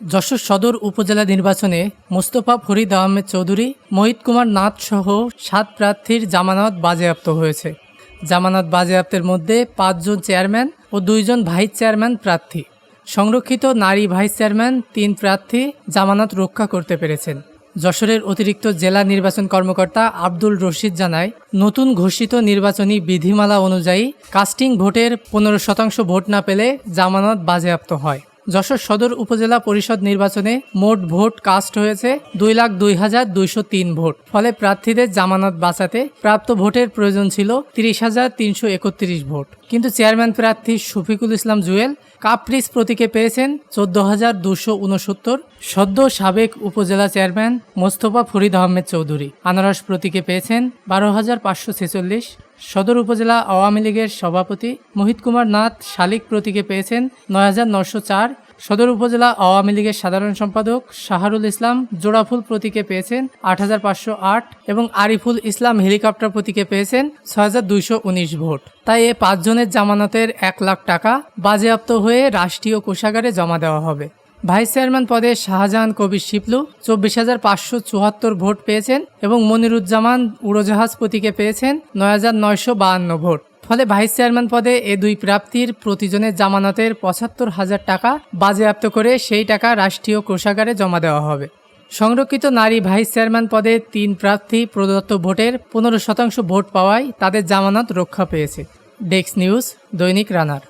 যশোর সদর উপজেলা নির্বাচনে মোস্তফা ফরিদ আহমেদ চৌধুরী, মোহিত কুমার নাথ সহ 7 প্রার্থীর জামানত বাজেয়াপ্ত হয়েছে। জামানত বাজেয়াপ্তের মধ্যে 5 জন চেয়ারম্যান ও 2 জন ভাইস চেয়ারম্যান প্রার্থী। সংরক্ষিত নারী ভাইস চেয়ারম্যান 3 প্রার্থী জামানত রক্ষা করতে পেরেছেন। যশোরের অতিরিক্ত জেলা নির্বাচন কর্মকর্তা আব্দুল রশিদ জানায়, নতুন ঘোষিত নির্বাচনী বিধিমালা অনুযায়ী কাস্টিং ভোটের 15% ভোট না পেলে জামানত বাজেয়াপ্ত হয়। যশোর সদর উপজেলা পরিষদ নির্বাচনে মোট ভোট কাস্ট হয়েছে 2,02,203 ভোট। ফলে প্রার্থীদের জামানত বাঁচাতে প্রাপ্ত ভোটের প্রয়োজন ছিল 30,331 ভোট। কিন্তু চেয়ারম্যান প্রার্থী শফিকুল ইসলাম জুয়েল কাপ্রিস প্রতীকে পেয়েছেন 14,269, সদ্য সাবেক উপজেলা চেয়ারম্যান মোস্তফা ফরিদ আহমেদ চৌধুরী আনারস প্রতীকে পেয়েছেন 12,546, সদর উপজেলা আওয়ামী লীগের সভাপতি মোহিত কুমার নাথ শালিক প্রতীকে পেয়েছেন 9,904, সদর উপজেলা আওয়ামী লীগের সাধারণ সম্পাদক শাহরুল ইসলাম জোড়াফুল প্রতীকে পেয়েছেন 8,508 এবং আরিফুল ইসলাম হেলিকপ্টার প্রতীকে পেয়েছেন 6,219 ভোট। তাই এ 5 জনের জামানতের 1 লাখ টাকা বাজেয়াপ্ত হয়ে রাষ্ট্রীয় কোষাগারে জমা দেওয়া হবে। ভাইস চেয়ারম্যান পদে শাহজাহান কবির শিপলু 24,574 ভোট পেয়েছেন এবং মনিরুজ্জামান উড়োজাহাজ প্রতীকে পেয়েছেন 9,952 ভোট। ফলে ভাইস চেয়ারম্যান পদে এ 2 প্রার্থীর প্রতিজনের জামানতের 75,000 টাকা বাজেয়াপ্ত করে সেই টাকা রাষ্ট্রীয় কোষাগারে জমা দেওয়া হবে। সংরক্ষিত নারী ভাইস চেয়ারম্যান পদে 3 প্রার্থী প্রদত্ত ভোটের 15% ভোট পাওয়ায় তাদের জামানত রক্ষা পেয়েছে। ডেস্ক নিউজ, দৈনিক রানার।